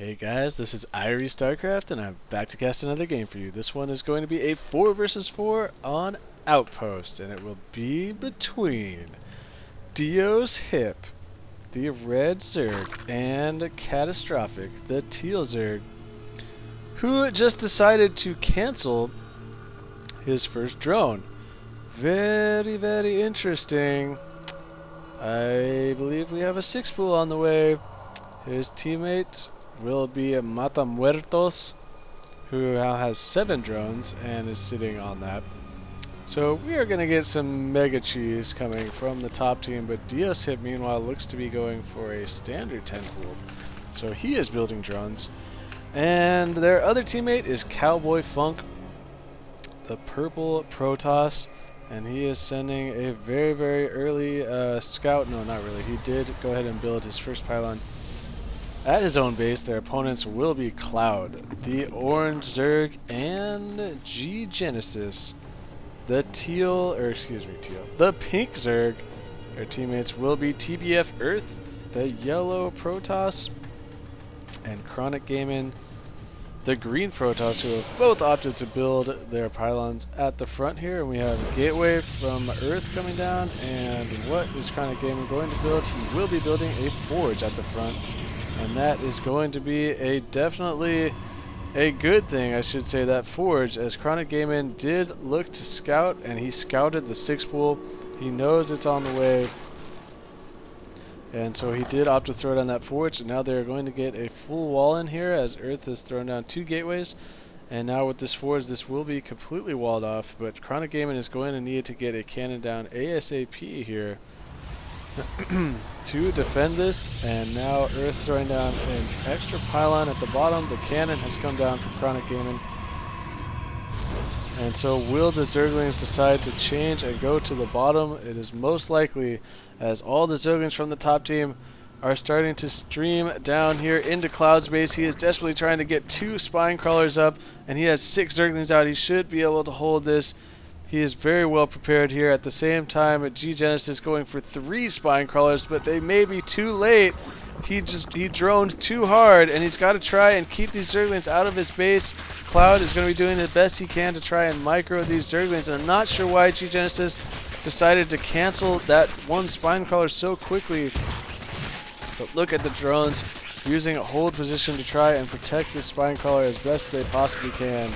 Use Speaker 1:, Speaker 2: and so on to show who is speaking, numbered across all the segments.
Speaker 1: Hey guys, this is IrieStarcraft and I'm back to cast another game for you. This one is going to be a 4 versus 4 on Outpost, and it will be between DiosHip, the red Zerg, and CaTaStRopHiC, the teal Zerg, who just decided to cancel his first drone. Very, very interesting. I believe we have a 6 pool on the way. His teammate will be Matamuertos, who now has 7 drones and is sitting on that. So we are going to get some mega cheese coming from the top team, but DiosHip meanwhile looks to be going for a standard 10 pool. So he is building drones. And their other teammate is CowboyFunk, the purple Protoss, and he is sending a very, very early scout. No, not really. He did go ahead and build his first pylon at his own base. Their opponents will be Cloud, the orange Zerg, and ggenesis, the the pink Zerg. Their teammates will be TBFearth, the yellow Protoss, and chronicgamin, the green Protoss, who have both opted to build their pylons at the front here. And we have a gateway from Earth coming down, and what is chronicgamin going to build? He will be building a forge at the front. And that is going to be definitely a good thing, I should say, that forge, as chronicgamin did look to scout, and he scouted the 6 pool. He knows it's on the way, and so he did opt to throw down that forge. And now they're going to get a full wall in here, as Earth has thrown down 2 gateways. And now with this forge, this will be completely walled off, but chronicgamin is going to need to get a cannon down ASAP here to defend this. And now Earth throwing down an extra pylon at the bottom. The cannon has come down from chronicgamin. And so will the Zerglings decide to change and go to the bottom? It is most likely, as all the Zerglings from the top team are starting to stream down here into Cloud's base. He is desperately trying to get 2 spine crawlers up, and he has 6 Zerglings out. He should be able to hold this. He is very well prepared here. At the same time, ggenesis going for 3 spine crawlers, but they may be too late. He droned too hard, and he's got to try and keep these Zerglings out of his base. Cloud is going to be doing the best he can to try and micro these Zerglings, and I'm not sure why ggenesis decided to cancel that 1 spine crawler so quickly. But look at the drones using a hold position to try and protect this spine crawler as best they possibly can.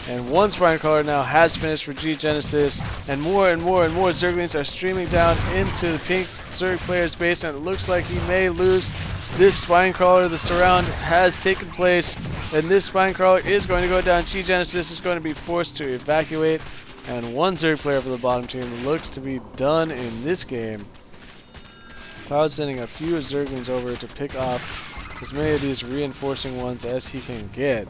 Speaker 1: And 1 spine crawler now has finished for ggenesis, and more Zerglings are streaming down into the pink Zerg player's base, and it looks like he may lose this spine crawler. The surround has taken place, and this spine crawler is going to go down. ggenesis is going to be forced to evacuate, and 1 Zerg player for the bottom team looks to be done in this game. Cloud sending a few Zerglings over to pick off as many of these reinforcing ones as he can get.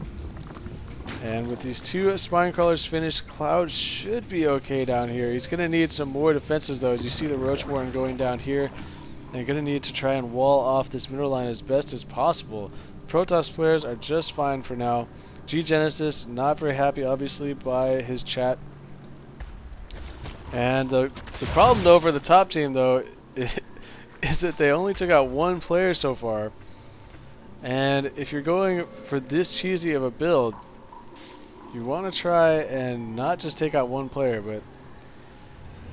Speaker 1: And with these 2 spine crawlers finished, Cloud should be okay down here. He's going to need some more defenses, though, as you see the Roachborn going down here. And you're going to need to try and wall off this middle line as best as possible. The Protoss players are just fine for now. ggenesis not very happy, obviously, by his chat. And the problem, though, for the top team, though, is that they only took out 1 player so far. And if you're going for this cheesy of a build, you want to try and not just take out 1 player, but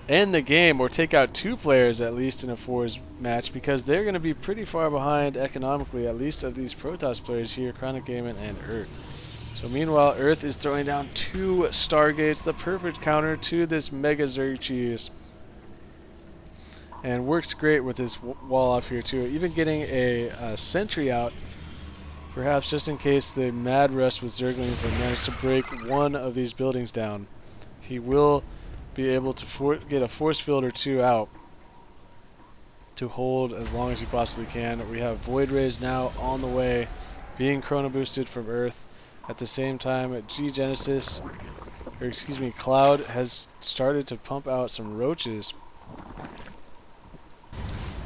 Speaker 1: end the game, or take out 2 players at least in a 4s match, because they're going to be pretty far behind economically, at least of these Protoss players here, chronicgamin and Earth. So meanwhile, Earth is throwing down 2 Stargates, the perfect counter to this mega Zerg cheese. And works great with this wall off here too, even getting a sentry out, perhaps just in case they mad rush with Zerglings and manage to break 1 of these buildings down. He will be able to get a force field or 2 out to hold as long as he possibly can. We have Void Rays now on the way, being chrono boosted from Earth. At the same time, Cloud has started to pump out some roaches.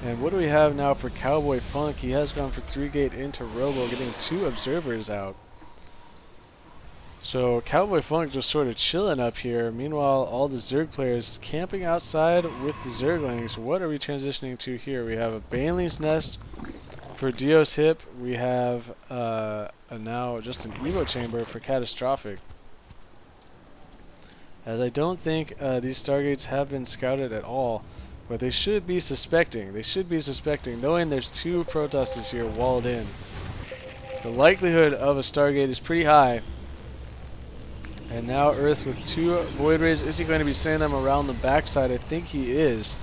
Speaker 1: And what do we have now for CowboyFunk? He has gone for 3 gate into Robo, getting 2 observers out. So CowboyFunk just sort of chilling up here. Meanwhile, all the Zerg players camping outside with the Zerglings. What are we transitioning to here? We have a Baneling's Nest for DiosHip. We have now just an Evo chamber for CaTaStRopHiC. As I don't think these Stargates have been scouted at all, but they should be suspecting. They should be suspecting, knowing there's 2 Protosses here walled in. The likelihood of a Stargate is pretty high. And now Earth with 2 Void Rays. Is he going to be sending them around the backside? I think he is.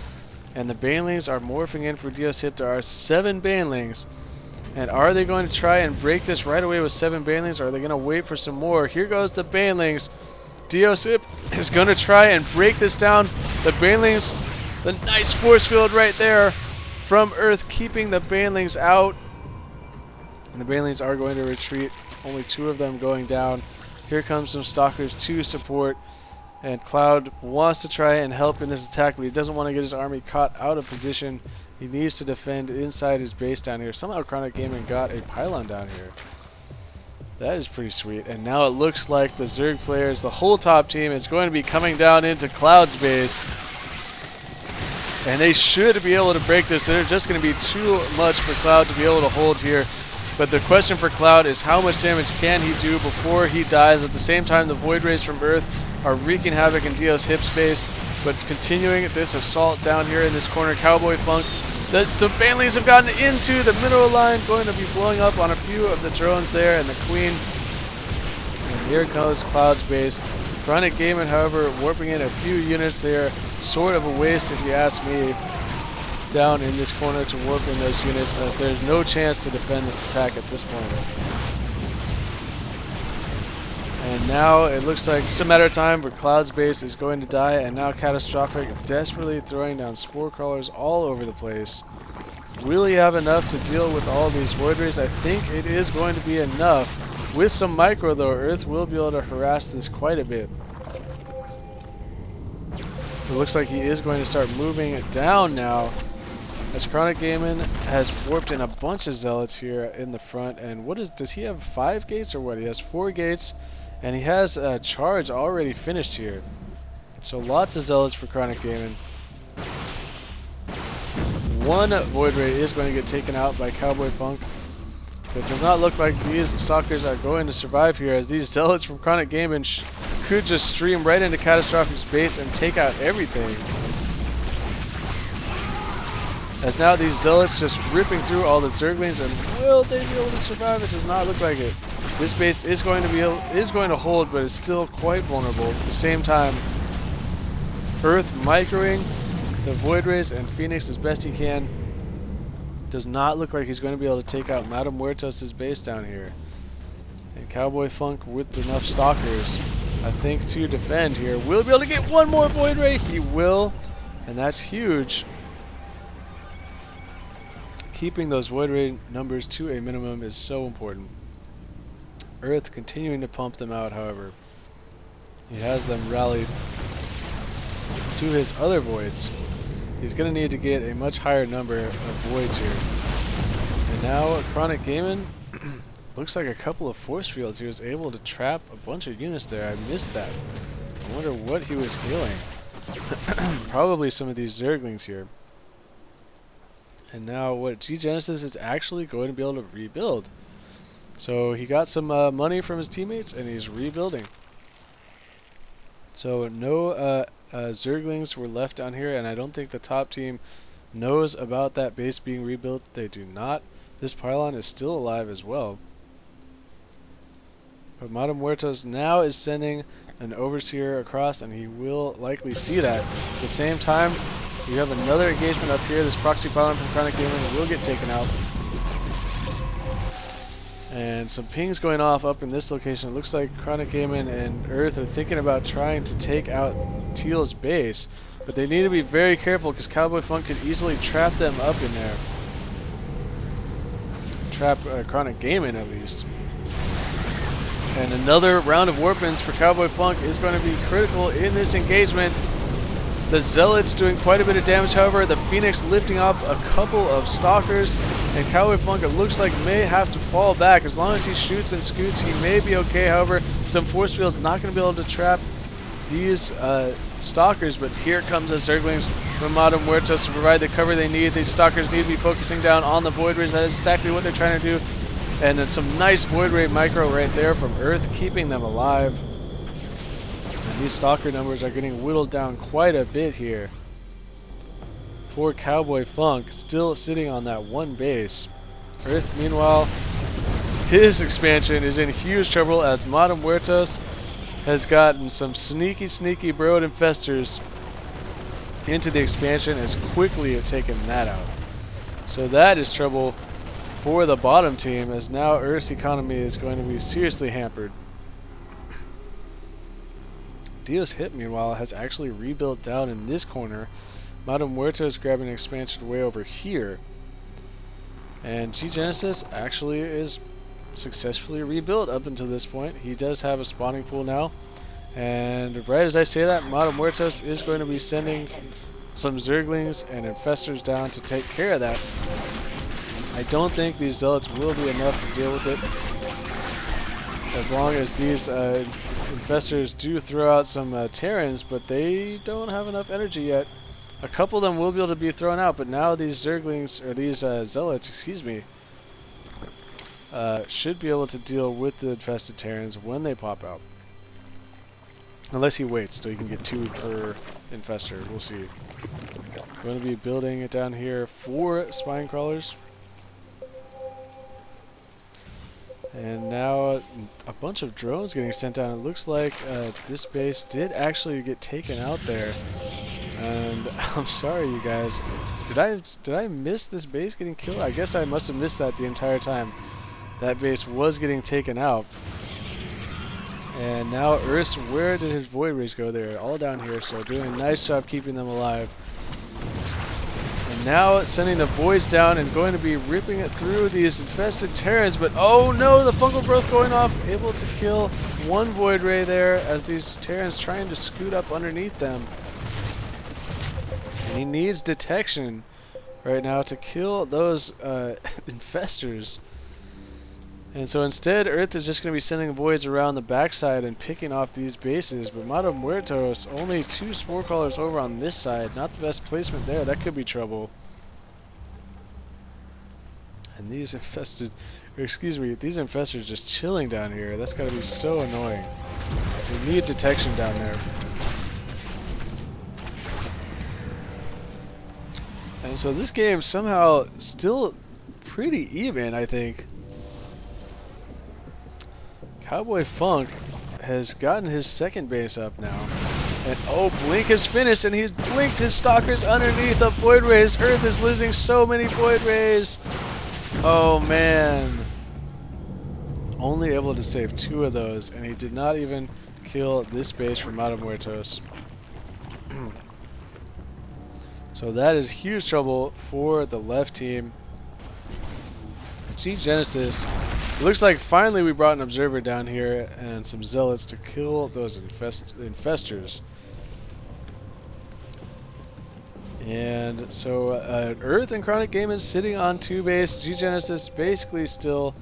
Speaker 1: And the Banelings are morphing in for DiosHip. There are 7 Banelings. And are they going to try and break this right away with 7 Banelings, or are they going to wait for some more? Here goes the Banelings. DiosHip is going to try and break this down. The Banelings, the nice force field right there from Earth, keeping the Banelings out. And the Banelings are going to retreat. Only 2 of them going down. Here comes some Stalkers to support, and Cloud wants to try and help in this attack, but he doesn't want to get his army caught out of position. He needs to defend inside his base down here. Somehow chronicgamin got a pylon down here. That is pretty sweet. And now it looks like the Zerg players, the whole top team, is going to be coming down into Cloud's base. And they should be able to break this. They're just going to be too much for Cloud to be able to hold here. But the question for Cloud is how much damage can he do before he dies. At the same time, the Void Rays from Earth are wreaking havoc in DiosHip's base. But continuing this assault down here in this corner, CowboyFunk. The Banelings have gotten into the middle line, going to be blowing up on a few of the drones there, and the Queen. And here goes Cloud's base. chronicgamin, however, warping in a few units there. Sort of a waste, if you ask me, down in this corner to warp in those units, as there's no chance to defend this attack at this point. And now it looks like it's a matter of time where Cloud's base is going to die, and now CaTaStRopHiC desperately throwing down spore crawlers all over the place. Will he have enough to deal with all these Void Rays? I think it is going to be enough. With some micro though, Earth will be able to harass this quite a bit. It looks like he is going to start moving it down now, as chronicgamin has warped in a bunch of zealots here in the front. And does he have 5 gates or what? He has 4 gates, and he has a charge already finished here. So lots of zealots for chronicgamin. 1 Void Ray is going to get taken out by CowboyFunk. It does not look like these Stalkers are going to survive here, as these zealots from chronicgamin could just stream right into CaTaStRopHic's base and take out everything. As now these zealots just ripping through all the Zerglings, and will they be able to survive? It does not look like it. This base is going to hold, but it's still quite vulnerable. At the same time, Earth microing the Void Rays and Phoenix as best he can. Does not look like he's going to be able to take out Matamuertos' base down here. And CowboyFunk with enough Stalkers, I think, to defend here. Will he be able to get 1 more Void Ray? He will, and that's huge. Keeping those Void Ray numbers to a minimum is so important. Earth continuing to pump them out, however. He has them rallied to his other Voids. He's going to need to get a much higher number of Voids here. And now chronicgamin looks like a couple of force fields. He was able to trap a bunch of units there. I missed that. I wonder what he was healing. Probably some of these Zerglings here. And now what ggenesis is actually going to be able to rebuild. So he got some money from his teammates, and he's rebuilding. So no Zerglings were left down here, and I don't think the top team knows about that base being rebuilt. They do not. This pylon is still alive as well. But Matamuertos now is sending an overseer across, and he will likely see that. At the same time, you have another engagement up here. This proxy pylon from chronicgamin will get taken out. And some pings going off up in this location. It looks like chronicgamin and Earth are thinking about trying to take out Teal's base, but they need to be very careful because CowboyFunk could easily trap them up in there. Trap chronicgamin at least. And another round of warp-ins for CowboyFunk is going to be critical in this engagement. The Zealots doing quite a bit of damage, however. The Phoenix lifting up a couple of Stalkers, and CowboyFunk, it looks like, may have to fall back. As long as he shoots and scoots, he may be okay. However, some force fields not going to be able to trap these Stalkers, but here comes the Zerglings from Matamuertos to provide the cover they need. These Stalkers need to be focusing down on the Void Rays. That is exactly what they're trying to do. And then some nice Void Ray micro right there from Earth, keeping them alive. And these Stalker numbers are getting whittled down quite a bit here. For CowboyFunk, still sitting on that one base. Earth, meanwhile, his expansion is in huge trouble as Matamuertos has gotten some sneaky Brood Infestors into the expansion as quickly as taken that out. So that is trouble for the bottom team, as now Earth's economy is going to be seriously hampered. DiosHip, meanwhile, has actually rebuilt down in this corner. Matamuertos grabbing an expansion way over here. And ggenesis actually is successfully rebuilt up until this point. He does have a spawning pool now. And right as I say that, Matamuertos is going to be sending some Zerglings and Infestors down to take care of that. I don't think these Zealots will be enough to deal with it, as long as these Infestors do throw out some Terrans, but they don't have enough energy yet. A couple of them will be able to be thrown out, but now these Zerglings, or these Zealots, excuse me, should be able to deal with the infested Terrans when they pop out. Unless he waits, so he can get 2 per Infestor. We'll see. I'm going to be building it down here for Spine Crawlers. And now a bunch of drones getting sent down. It looks like this base did actually get taken out there. And I'm sorry, you guys. Did I miss this base getting killed? I guess I must have missed that the entire time. That base was getting taken out. And now Earth, where did his Void Rays go? They're all down here, so doing a nice job keeping them alive. And now sending the Voids down and going to be ripping it through these infested Terrans, but oh no, the Fungal Growth going off, able to kill one Void Ray there as these Terrans trying to scoot up underneath them. And he needs detection right now to kill those Infestors. And so instead, Earth is just going to be sending Voids around the backside and picking off these bases. But Matamuertos, only 2 Spore Crawlers over on this side. Not the best placement there. That could be trouble. And these infested, or excuse me, these Infestors just chilling down here. That's got to be so annoying. We need detection down there. And so this game somehow still pretty even, I think. CowboyFunk has gotten his second base up now. And oh, Blink is finished, and he's blinked his Stalkers underneath the Void Rays. Earth is losing so many Void Rays. Oh man. Only able to save 2 of those, and he did not even kill this base from Matamuertos. So that is huge trouble for the left team. ggenesis. It looks like finally we brought an Observer down here and some Zealots to kill those Infestors. And so Earth and chronicgamin sitting on 2 base. ggenesis basically still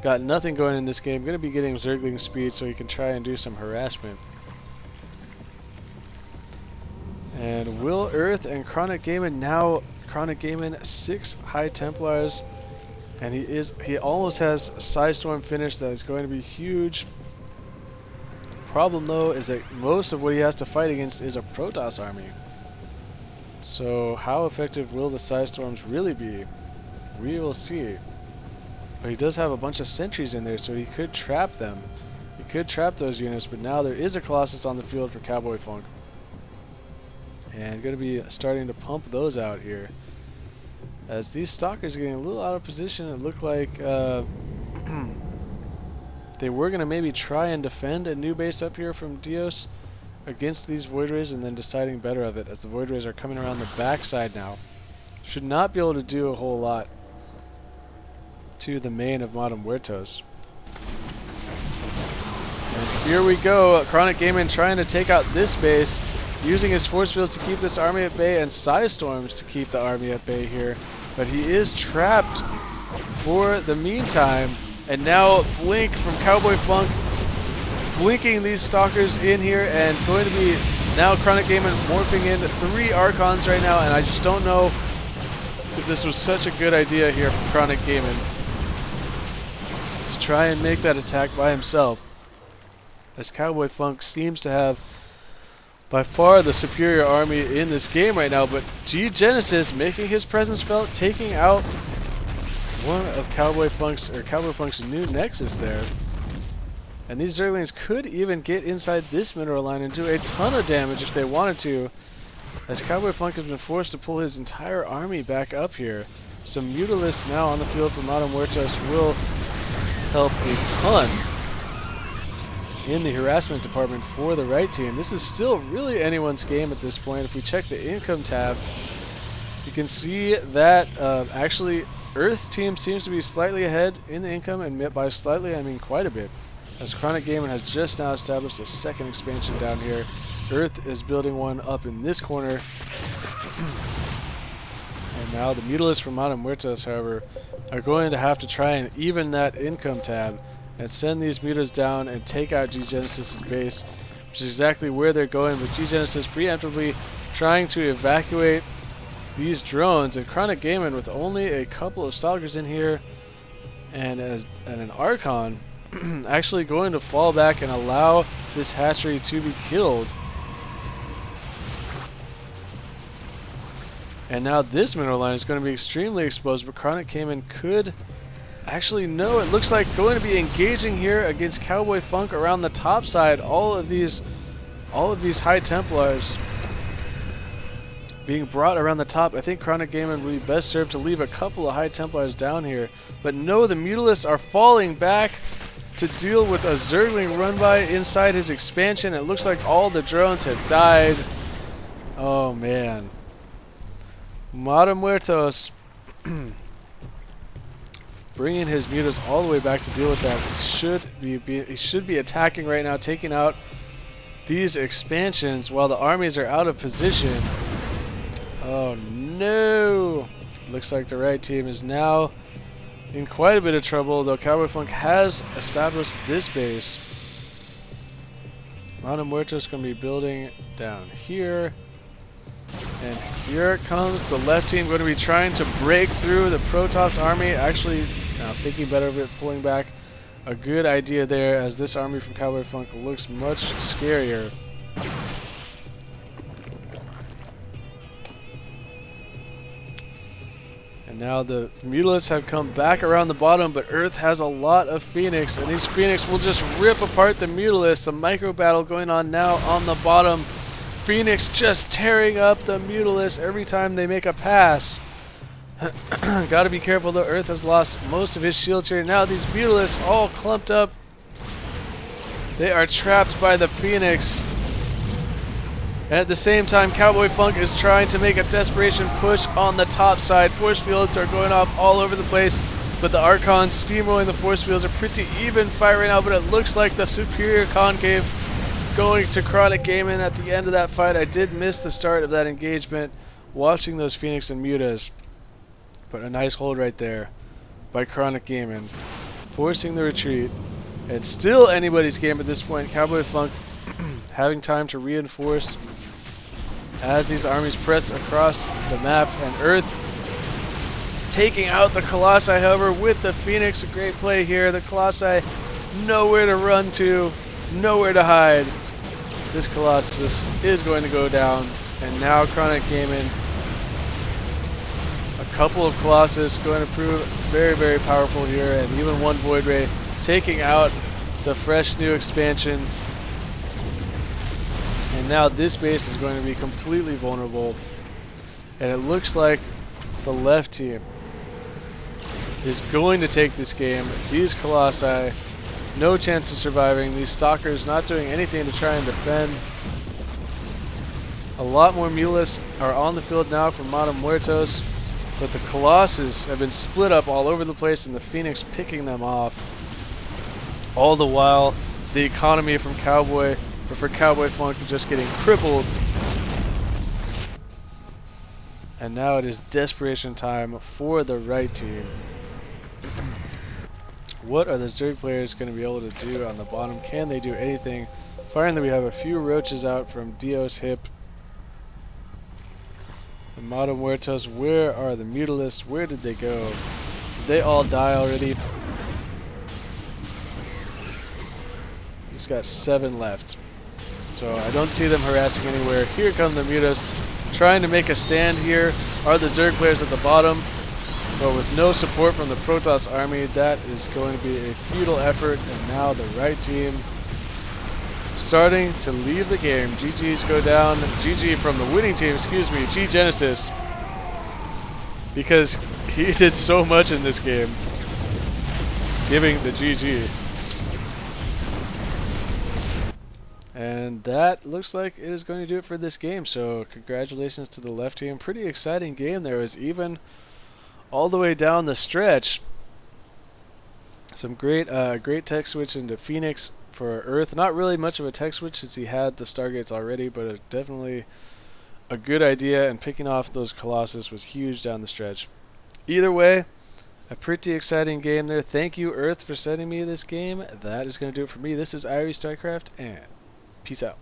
Speaker 1: got nothing going in this game. Going to be getting Zergling speed so he can try and do some harassment. And will Earth and chronicgamin, now chronicgamin 6 High Templars. And he almost has Psystorm finished. That is going to be huge. Problem though is that most of what he has to fight against is a Protoss army. So how effective will the Psystorms really be? We will see. But he does have a bunch of sentries in there, so he could trap them. He could trap those units, but now there is a Colossus on the field for CowboyFunk. And going to be starting to pump those out here. As these Stalkers are getting a little out of position, it looked like they were going to maybe try and defend a new base up here from Dios against these Void Rays, and then deciding better of it, as the Void Rays are coming around the backside now. Should not be able to do a whole lot to the main of Matamuertos. And here we go, chronicgamin trying to take out this base, using his force fields to keep this army at bay, and Psystorms to keep the army at bay here. But he is trapped for the meantime. And now Blink from CowboyFunk blinking these Stalkers in here, and going to be now chronicgamin morphing in 3 Archons right now, and I just don't know if this was such a good idea here from chronicgamin. try and make that attack by himself, as CowboyFunk seems to have by far the superior army in this game right now. But ggenesis making his presence felt, taking out one of CowboyFunk's new nexus there. And these Zerglings could even get inside this mineral line and do a ton of damage if they wanted to, as CowboyFunk has been forced to pull his entire army back up here. Some Mutalisks now on the field for Matamuertos will help a ton in the harassment department for the right team. This is still really anyone's game at this point. If we check the income tab, you can see that actually Earth's team seems to be slightly ahead in the income, and by slightly I mean quite a bit, as chronicgamin has just now established a second expansion down here. Earth is building one up in this corner. And now the Mutalisks from Matamuertos, however, are going to have to try and even that income tab and send these mutas down and take out ggenesis' base, which is exactly where they're going, with ggenesis preemptively trying to evacuate these drones, and chronicgamin with only a couple of stalkers in here and an Archon actually going to fall back and allow this hatchery to be killed. And now this mineral line is going to be extremely exposed, but chronicgamin could actually, no, it looks like going to be engaging here against CowboyFunk around the top side. All of these High Templars being brought around the top. I think chronicgamin would be best served to leave a couple of High Templars down here. But no, the Mutalisks are falling back to deal with a Zergling run by inside his expansion. It looks like all the drones have died. Oh man. Matamuertos bringing his mutas all the way back to deal with that. He should be attacking right now, taking out these expansions while the armies are out of position. Oh no! Looks like the right team is now in quite a bit of trouble, though CowboyFunk has established this base. Matamuertos going to be building down here. And here it comes, the left team going to be trying to break through the Protoss army. Actually, now thinking better of it, pulling back. A good idea there, as this army from CowboyFunk looks much scarier. And now the Mutalisks have come back around the bottom, but Earth has a lot of Phoenix, and these Phoenix will just rip apart the Mutalisks. The micro battle going on now on the bottom. Phoenix just tearing up the Mutalisks every time they make a pass. Gotta be careful though, Earth has lost most of his shields here. Now these Mutalisks all clumped up. They are trapped by the Phoenix. And at the same time, CowboyFunk is trying to make a desperation push on the top side. Force fields are going off all over the place, but the Archons steamrolling the force fields are pretty even fight right now, but it looks like the superior concave going to chronicgamin at the end of that fight. I did miss the start of that engagement watching those Phoenix and Mutas, but a nice hold right there by chronicgamin, forcing the retreat. And still anybody's game at this point. CowboyFunk having time to reinforce as these armies press across the map, and Earth taking out the Colossi, however, with the Phoenix. A great play here. The Colossi nowhere to run to, nowhere to hide. This Colossus is going to go down, and now chronicgamin, a couple of Colossus going to prove very, very powerful here, and even one Void Ray taking out the fresh new expansion. And now this base is going to be completely vulnerable, and it looks like the left team is going to take this game. These Colossi, no chance of surviving. These Stalkers not doing anything to try and defend. A lot more Mutalisks are on the field now from Matamuertos, but the Colossus have been split up all over the place, and the Phoenix picking them off. All the while, the economy from CowboyFunk is just getting crippled. And now it is desperation time for the right team. What are the Zerg players going to be able to do on the bottom? Can they do anything? Finally, we have a few roaches out from DiosHip. The Matamuertos, where are the Mutalisks? Where did they go? Did they all die already? He's got 7 left. So I don't see them harassing anywhere. Here come the Mutas, trying to make a stand here. Are the Zerg players at the bottom? But with no support from the Protoss army, that is going to be a futile effort. And now the right team starting to leave the game. GG's go down. GG from the winning team, excuse me, ggenesis. Because he did so much in this game, giving the GG. And that looks like it is going to do it for this game. So congratulations to the left team. Pretty exciting game. There was even all the way down the stretch some great tech switch into Phoenix for Earth. Not really much of a tech switch since he had the Stargates already, but definitely a good idea, and picking off those Colossus was huge down the stretch. Either way, a pretty exciting game there. Thank you, Earth, for sending me this game. That is going to do it for me. This is IrieStarcraft, and peace out.